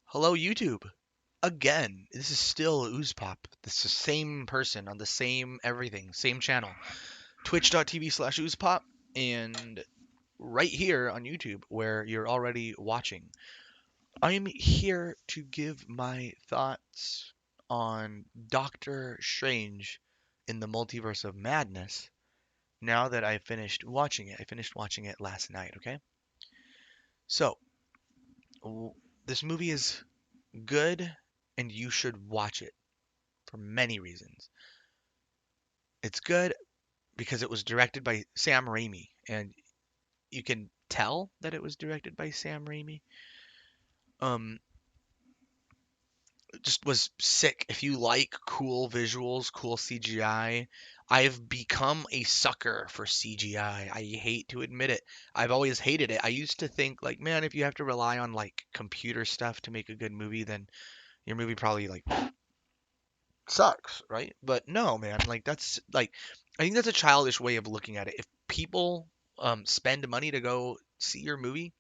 Hello, YouTube. Again, this is still OOZE. This is the same person on the same everything, same channel. Twitch.tv/OOZE and right here on YouTube where you're already watching. I'm here to give my thoughts on Doctor Strange in the Multiverse of Madness now that I finished watching it. I finished watching it last night, okay? So, this movie is good and you should watch it for many reasons. It's good because it was directed by Sam Raimi, and you can tell that it was directed by Sam Raimi. Um, it just was sick. If you like cool visuals, cool CGI, I've become a sucker for CGI. I hate to admit it. I've always hated it. I used to think like, man, if you have to rely on like computer stuff to make a good movie, then your movie probably like sucks, right? But no, man, like that's like I think that's a childish way of looking at it. If people spend money to go see your movie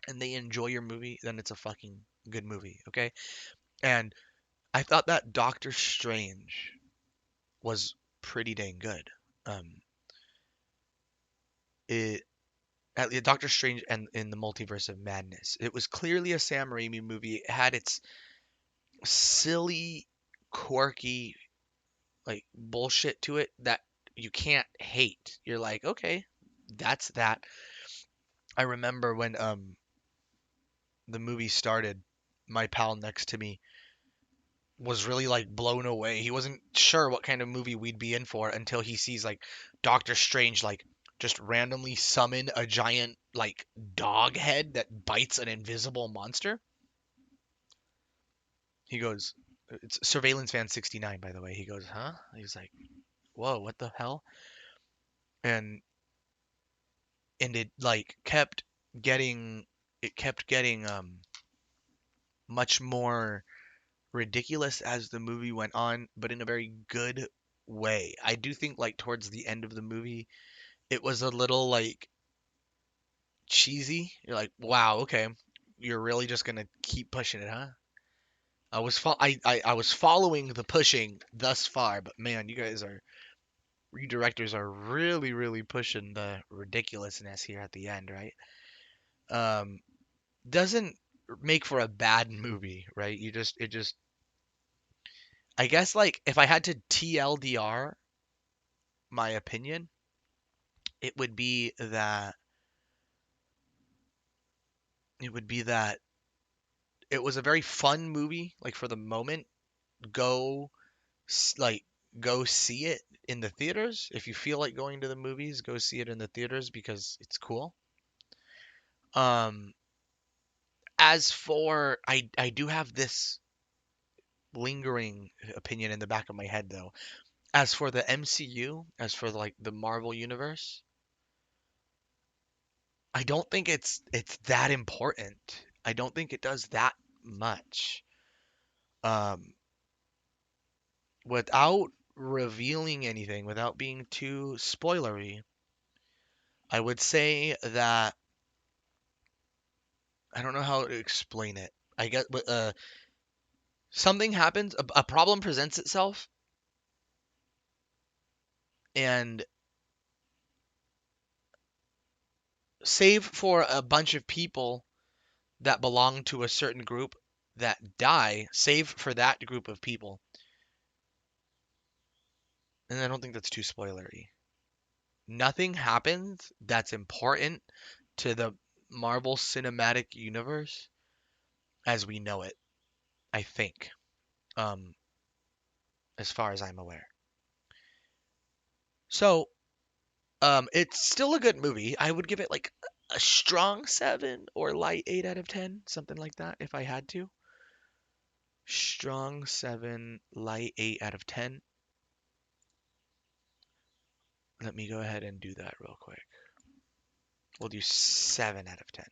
and they enjoy your movie, then it's a fucking good movie, okay? And I thought that Doctor Strange was pretty dang good. Um, it Doctor Strange and in the Multiverse of Madness. It was clearly a Sam Raimi movie. It had its silly, quirky like bullshit to it that you can't hate. You're like, okay, that's that. I remember when the movie started, my pal next to me was really like blown away. He wasn't sure what kind of movie we'd be in for until he sees like Doctor Strange like just randomly summon a giant like dog head that bites an invisible monster. He goes, it's Surveillance Fan 69 by the way. He goes, "Huh?" He's like, "Whoa, what the hell?" And it like getting kept getting much more ridiculous as the movie went on, but in a very good way. I do think like towards the end of the movie, it was a little like cheesy. You're like, wow, okay, you're really just gonna keep pushing it, huh? I was following the pushing thus far, but man, you directors are really pushing the ridiculousness here at the end, right? Um, doesn't make for a bad movie, right? It just I guess like if I had to TLDR my opinion, it would be that it would be that it was a very fun movie like for the moment. Go like go see it in the theaters. If you feel like going to the movies, go see it in the theaters because it's cool. Um as for I do have this lingering opinion in the back of my head though. As for the MCU, as for like the Marvel universe, I don't think it's that important. I don't think it does that much. Um, Without revealing anything, without being too spoilery, I would say that I don't know how to explain it. I guess something happens, a problem presents itself, and save for a bunch of people that belong to a certain group that die, save for that group of people. And I don't think that's too spoilery. Nothing happens that's important to the Marvel Cinematic Universe as we know it, I think, um, as far as I'm aware. So, it's still a good movie. I would give it like a strong 7 or light 8 out of 10, something like that, if I had to. Strong 7, light 8 out of 10. Let me go ahead and do that real quick. We'll do 7 out of 10.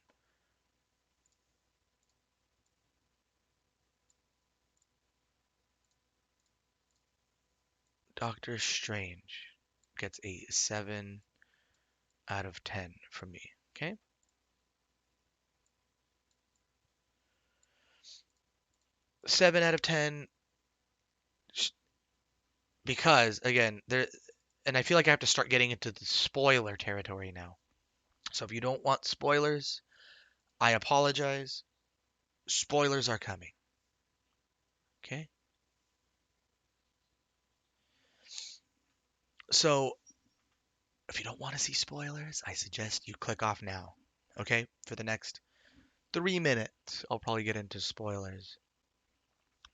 Doctor Strange gets a 7 out of 10 from me. Okay? 7 out of 10 because again, there and I feel like I have to start getting into the spoiler territory now. So if you don't want spoilers, I apologize. Spoilers are coming. Okay? So if you don't want to see spoilers, I suggest you click off now. Okay? For the next 3 minutes, I'll probably get into spoilers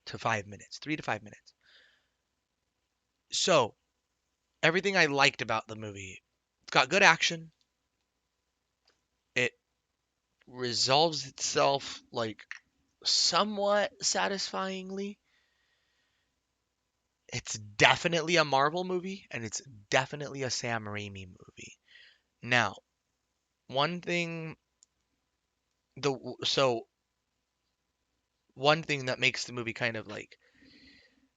to 5 minutes, 3 to 5 minutes. So, everything I liked about the movie, it's got good action. It resolves itself like somewhat satisfyingly. It's definitely a Marvel movie and it's definitely a Sam Raimi movie. Now, one thing the so one thing that makes the movie kind of like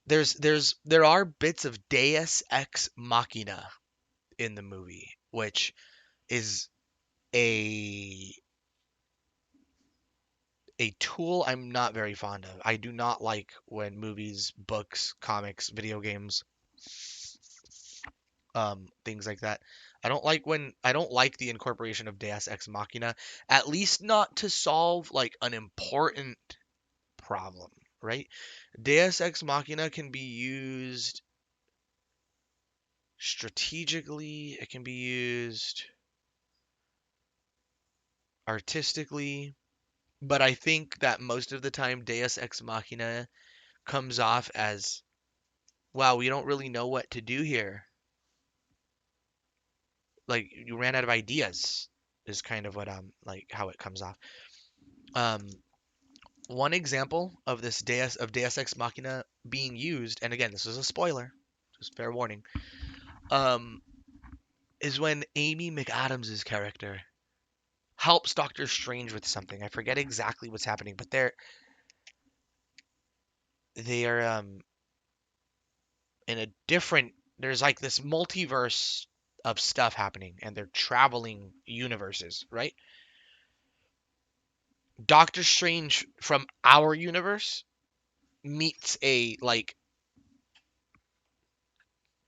there are bits of Deus Ex Machina in the movie, which is a a tool I'm not very fond of. I do not like when movies, books, comics, video games, things like that. I don't like the incorporation of Deus Ex Machina, at least not to solve like an important problem, right? Deus Ex Machina can be used strategically, it can be used artistically, but I think that most of the time Deus Ex Machina comes off as, wow, we don't really know what to do here. Like you ran out of ideas is kind of what like how it comes off. Um One example of this Deus Ex Machina being used, and again, this is a spoiler, just fair warning, um, is when Amy McAdams' character helps Doctor Strange with something. I forget exactly what's happening, but they are in a different there's like this multiverse of stuff happening and they're traveling universes, right? Doctor Strange from our universe meets a like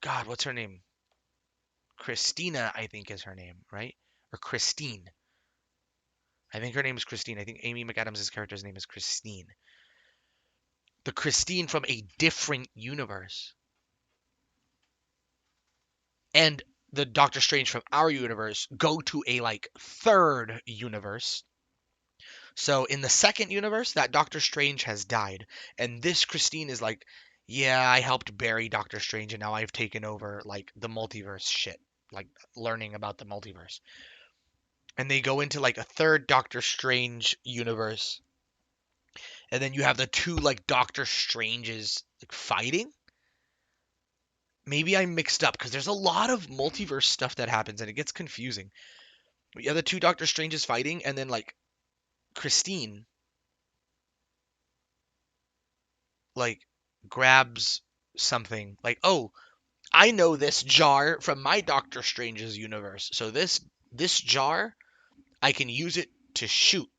God, what's her name? Christina, I think is her name, right? Or Christine. I think her name is Christine. I think Amy McAdams' character's name is Christine. The Christine from a different universe. And the Doctor Strange from our universe go to a like third universe. So in the second universe, that Doctor Strange has died. And this Christine is like, yeah, I helped bury Doctor Strange and now I've taken over like the multiverse shit. Like learning about the multiverse. And they go into like a third Doctor Strange universe, and then you have the two like Doctor Stranges like fighting. Maybe I'm mixed up because there's a lot of multiverse stuff that happens and it gets confusing. You have the two Doctor Stranges fighting, and then like Christine like grabs something like, oh, I know this jar from my Doctor Strange's universe, so this jar I can use it to shoot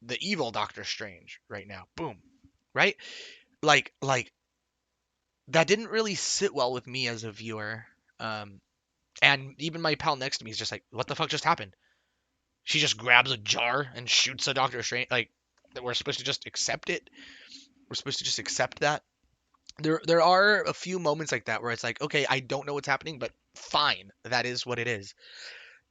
the evil Doctor Strange right now. Boom, right? Like that didn't really sit well with me as a viewer. And even my pal next to me is just like, "What the fuck just happened?" She just grabs a jar and shoots a Doctor Strange. Like that we're supposed to just accept it. We're supposed to just accept that. There are a few moments like that where it's like, okay, I don't know what's happening, but fine, that is what it is.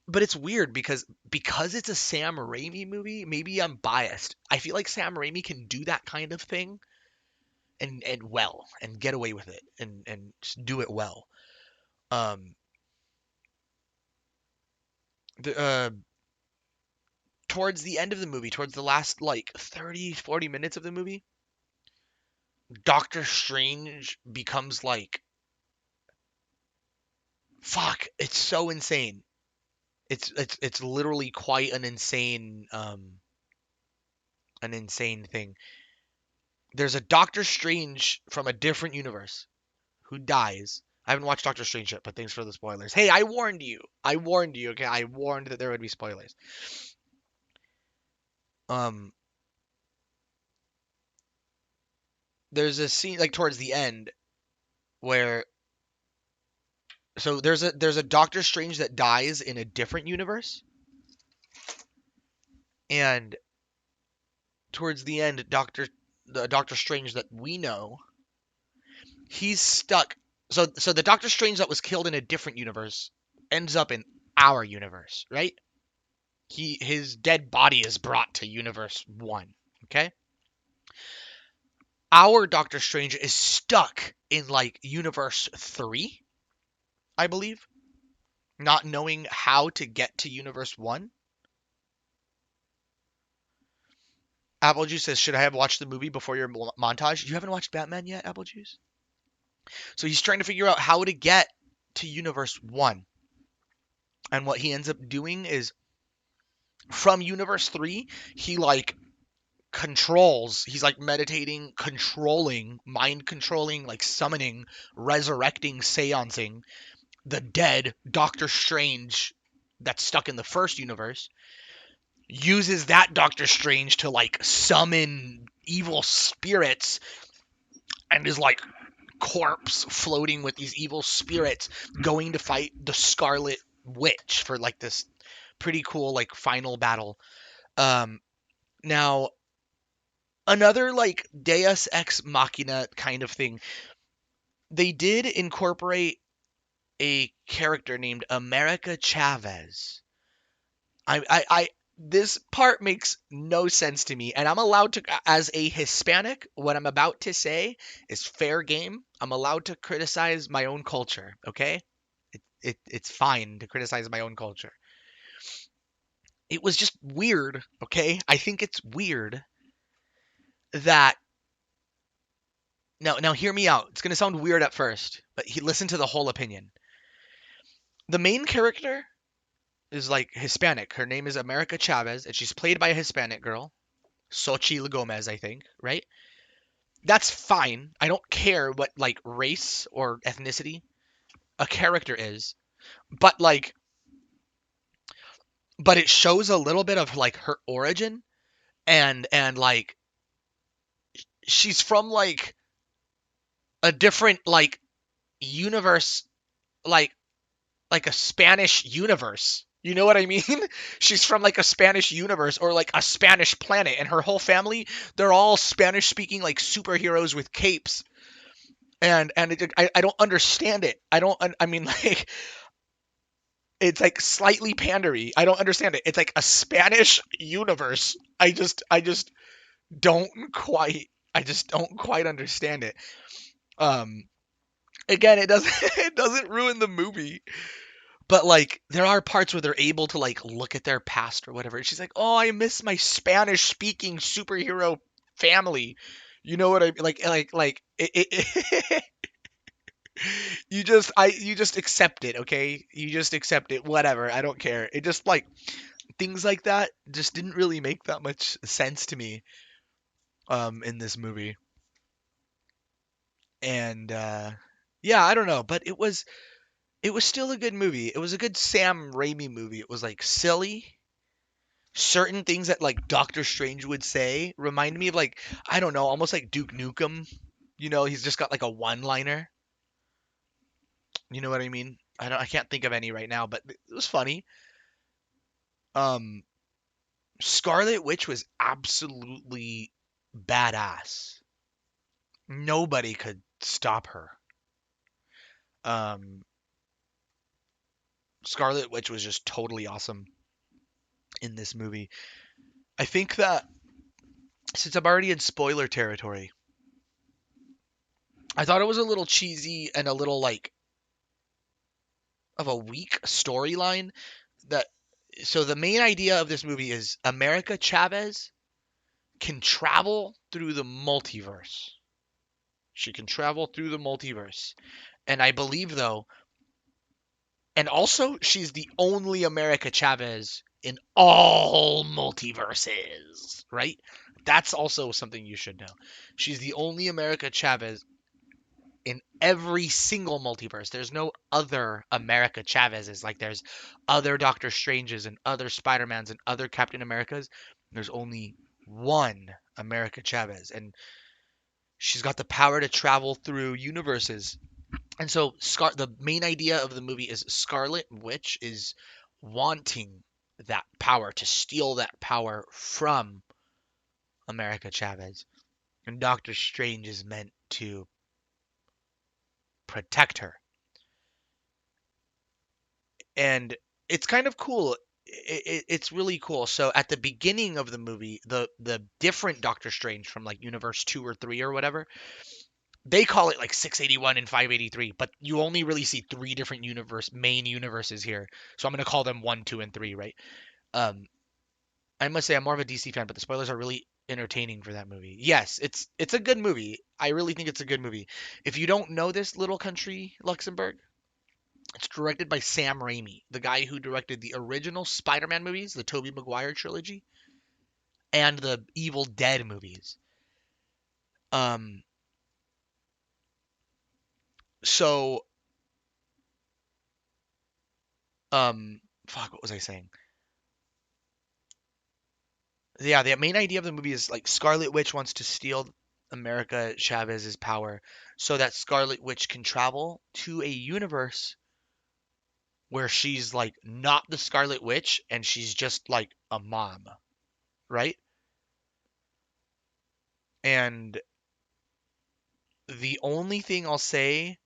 But it's weird because it's a Sam Raimi movie. Maybe I'm biased. I feel like Sam Raimi can do that kind of thing and well and get away with it and just do it well. Um, the Towards the end of the movie, towards the last like 30, 40 minutes of the movie, Doctor Strange becomes like fuck, it's so insane. It's literally quite an insane thing. There's a Doctor Strange from a different universe who dies. I haven't watched Doctor Strange yet, but thanks for the spoilers. Hey, I warned you. I warned you, okay? I warned that there would be spoilers. Um there's a scene like towards the end where there's a Doctor Strange that dies in a different universe, and towards the end, the Doctor Strange that we know, he's stuck. So the Doctor Strange that was killed in a different universe ends up in our universe, right? His dead body is brought to universe 1, okay? Our Doctor Strange is stuck in like universe 3, I believe, not knowing how to get to universe 1. Apple Juice says, "Should I have watched the movie before your montage?" You haven't watched Batman yet, Apple Juice? So he's trying to figure out how to get to universe 1. And what he ends up doing is from universe 3, he like he's like meditating, controlling, mind controlling, like summoning, resurrecting, seancing the dead Doctor Strange that's stuck in the first universe, uses that Doctor Strange to like summon evil spirits, and is like corpse floating with these evil spirits going to fight the Scarlet Witch for like this pretty cool like final battle. Now another like Deus Ex Machina kind of thing. They did incorporate a character named America Chavez. I this part makes no sense to me, and I'm allowed to, as a Hispanic, what I'm about to say is fair game. I'm allowed to criticize my own culture, okay? It's fine to criticize my own culture. It was just weird, okay? I think it's weird that now hear me out. It's gonna sound weird at first, but listen to the whole opinion. The main character is like Hispanic. Her name is America Chavez, and she's played by a Hispanic girl, Xochitl Gomez, I think, right? That's fine. I don't care what like race or ethnicity a character is, but like, but it shows a little bit of like her origin, and like she's from like a different like universe, like like a Spanish universe. You know what I mean? She's from like a Spanish universe or like a Spanish planet, and her whole family, they're all Spanish speaking like superheroes with capes. I don't understand it. I mean like it's like slightly pandery. I don't understand it. It's like a Spanish universe. I just don't quite I just don't quite understand it. Um Again, it doesn't it doesn't ruin the movie. But like there are parts where they're able to like look at their past or whatever. And she's like, "Oh, I miss my Spanish speaking superhero family." You know what I mean? Like it you just accept it, okay? You just accept it, whatever. I don't care. It just like things like that just didn't really make that much sense to me in this movie. And yeah, I don't know, but it was still a good movie. It was a good Sam Raimi movie. It was like silly. Certain things that like Doctor Strange would say remind me of like, I don't know, almost like Duke Nukem. You know, he's just got like a one-liner. You know what I mean? I can't think of any right now, but it was funny. Um Scarlet Witch was absolutely badass. Nobody could stop her. Um, Scarlet Witch was just totally awesome in this movie. I think that since I'm already in spoiler territory, I thought it was a little cheesy and a little like of a weak storyline. That so the main idea of this movie is America Chavez can travel through the multiverse. She can travel through the multiverse. And I believe though, and also she's the only America Chavez in all multiverses, right? That's also something you should know. She's the only America Chavez in every single multiverse. There's no other America Chavezes. Like there's other Doctor Stranges and other Spider-Mans and other Captain Americas. There's only one America Chavez, and She's got the power to travel through universes. And so the main idea of the movie is Scarlet Witch is wanting that power, to steal that power from America Chavez. And Doctor Strange is meant to protect her. And it's kind of cool. It's really cool. So at the beginning of the movie, the different Doctor Strange from like Universe 2 or 3 or whatever, they call it like 681 and 583, but you only really see three different main universes here. So I'm gonna call them 1, 2, and 3, right? Um, I must say I'm more of a DC fan, but the spoilers are really entertaining for that movie. Yes, it's a good movie. I really think it's a good movie. If you don't know this little country, Luxembourg, it's directed by Sam Raimi, the guy who directed the original Spider-Man movies, the Tobey Maguire trilogy, and the Evil Dead movies. Um, so fuck, what was I saying? Yeah, the main idea of the movie is like Scarlet Witch wants to steal America Chavez's power so that Scarlet Witch can travel to a universe where she's like not the Scarlet Witch and she's just like a mom, right? And the only thing I'll say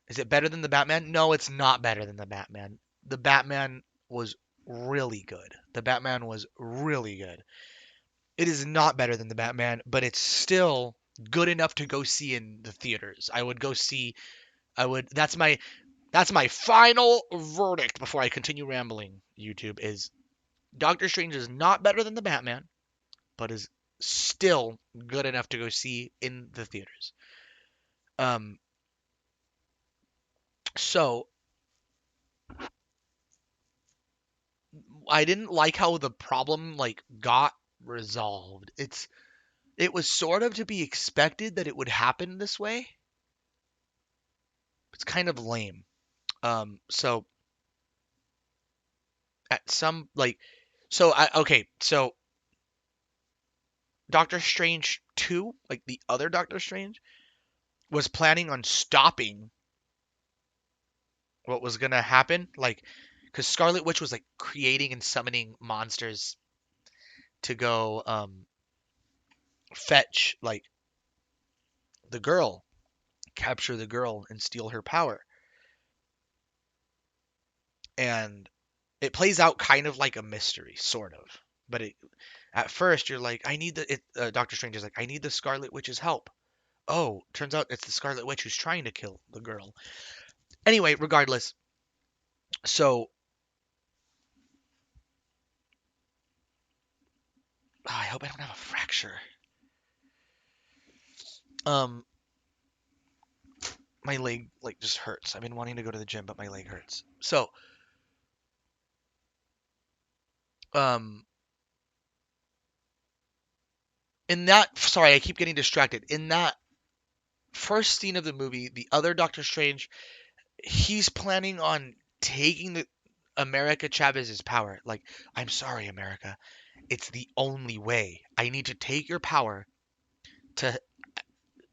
is, it better than the Batman? No, it's not better than the Batman. The Batman was really good. The Batman was really good. It is not better than the Batman, but it's still good enough to go see in the theaters. I would go see. I would. That's my final verdict before I continue rambling. YouTube is Doctor Strange is not better than the Batman, but is still good enough to go see in the theaters. Um. So I didn't like how the problem like got resolved. It was sort of to be expected that it would happen this way. It's kind of lame. So at some like so I okay, so Doctor Strange 2, like the other Doctor Strange, was planning on stopping what was gonna happen, like because Scarlet Witch was like creating and summoning monsters to go fetch like the girl, capture the girl and steal her power. And it plays out kind of like a mystery, sort of. But at first you're like, I need Doctor Strange is like, I need the Scarlet Witch's help. Oh, turns out it's the Scarlet Witch who's trying to kill the girl. Anyway, regardless, so I hope I don't have a fracture. Um, my leg like just hurts. I've been wanting to go to the gym, but my leg hurts. So, um, in that, sorry, I keep getting distracted. In that first scene of the movie, the other Doctor Strange, he's planning on taking the America Chavez's power. Like, I'm sorry, America. It's the only way. I need to take your power to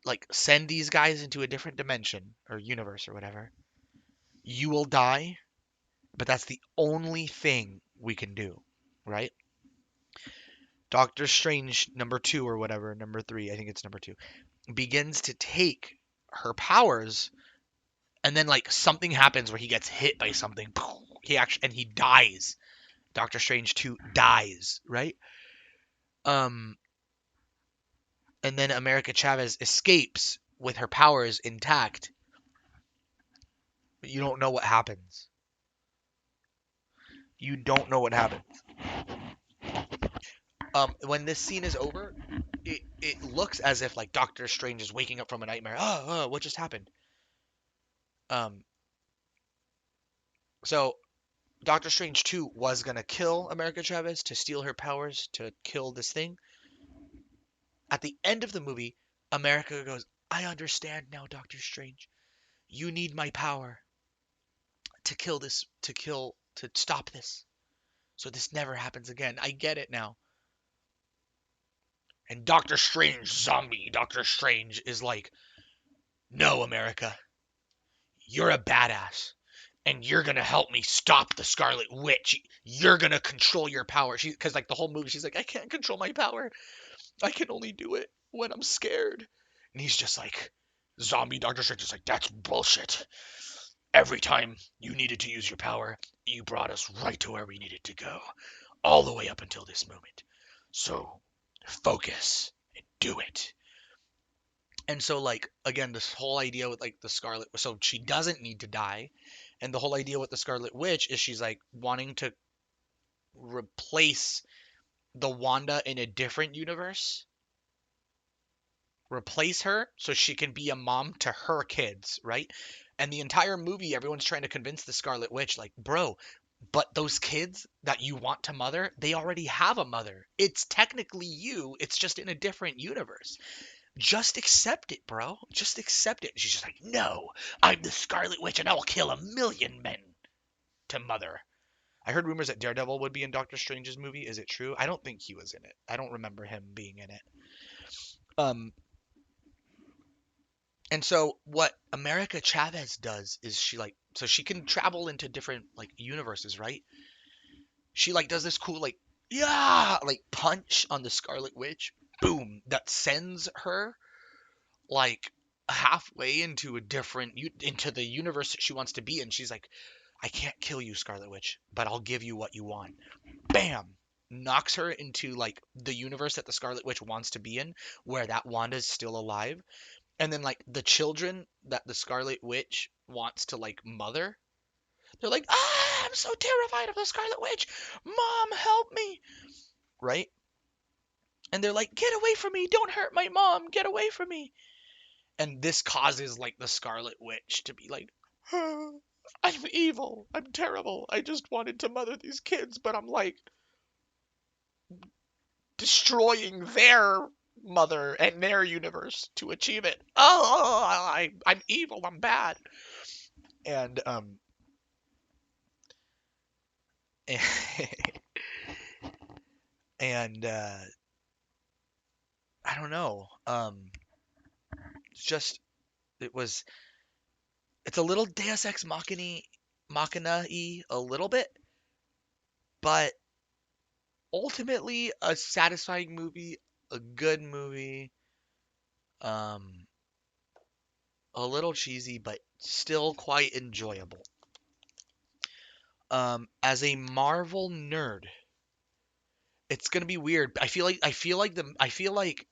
like send these guys into a different dimension or universe or whatever. You will die, but that's the only thing we can do, right? Doctor Strange number 2 or whatever, number 3, I think it's number 2, begins to take her powers, and then like something happens where he gets hit by something. He dies. Doctor Strange 2 dies, right? Um and then America Chavez escapes with her powers intact. But you don't know what happens. You don't know what happens. When this scene is over, it looks as if like Doctor Strange is waking up from a nightmare. Oh, what just happened? Um, so Doctor Strange 2 was gonna kill America Chavez to steal her powers to kill this thing. At the end of the movie, America goes, I understand now, Doctor Strange. You need my power to kill this, to stop this. So this never happens again. I get it now. And Doctor Strange, zombie Doctor Strange, is like, no, America, you're a badass. And you're gonna help me stop the Scarlet Witch. You're gonna control your power. Because like the whole movie, she's like, I can't control my power. I can only do it when I'm scared. And he's just like, zombie Doctor Strange is like, that's bullshit. Every time you needed to use your power, you brought us right to where we needed to go, all the way up until this moment. So focus and do it. And so, like, again, this whole idea with like the Scarlet, so she doesn't need to die. And the whole idea with the Scarlet Witch is she's like wanting to replace the Wanda in a different universe, replace her so she can be a mom to her kids, right? And the entire movie, everyone's trying to convince the Scarlet Witch, like, bro, but those kids that you want to mother, they already have a mother. It's technically you, it's just in a different universe. Just accept it, bro. Just accept it. And she's just like, no, I'm the Scarlet Witch and I will kill 1,000,000 men to mother. I heard rumors that Daredevil would be in Doctor Strange's movie. Is it true? I don't think he was in it. I don't remember him being in it. Um, and so what America Chavez does is she like, so she can travel into different like universes, right? She like does this cool like, yeah, like punch on the Scarlet Witch, boom, that sends her like halfway into a different into the universe that she wants to be in. She's like, I can't kill you, Scarlet Witch, but I'll give you what you want. Bam! Knocks her into like the universe that the Scarlet Witch wants to be in, where that Wanda's still alive. And then like the children that the Scarlet Witch wants to like mother, they're like, ah, I'm so terrified of the Scarlet Witch. Mom, help me. Right? And they're like, get away from me. Don't hurt my mom. Get away from me. And this causes like the Scarlet Witch to be like, oh, I'm evil. I'm terrible. I just wanted to mother these kids, but I'm like destroying their mother and their universe to achieve it. Oh, I'm evil. I'm bad. And and I don't know. It's just it was it's a little Deus Ex Machina-y a little bit, but ultimately a satisfying movie, a good movie, um, a little cheesy, but still quite enjoyable. As a Marvel nerd, it's gonna be weird. I feel like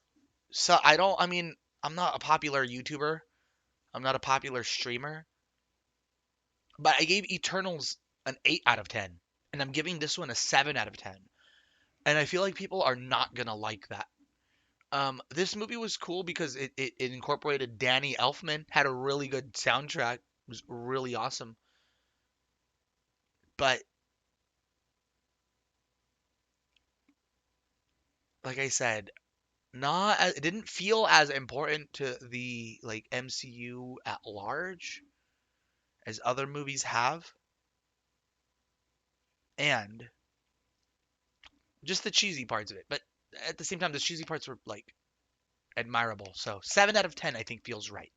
so I don't. I mean, I'm not a popular YouTuber. I'm not a popular streamer, but I gave Eternals an 8 out of 10, and I'm giving this one a 7 out of 10. And I feel like people are not gonna like that. This movie was cool because it incorporated Danny Elfman, had a really good soundtrack, it was really awesome. But like I said, it didn't feel as important to the like MCU at large as other movies have, and just the cheesy parts of it. But at the same time, the cheesy parts were like admirable. So 7 out of 10, I think feels right.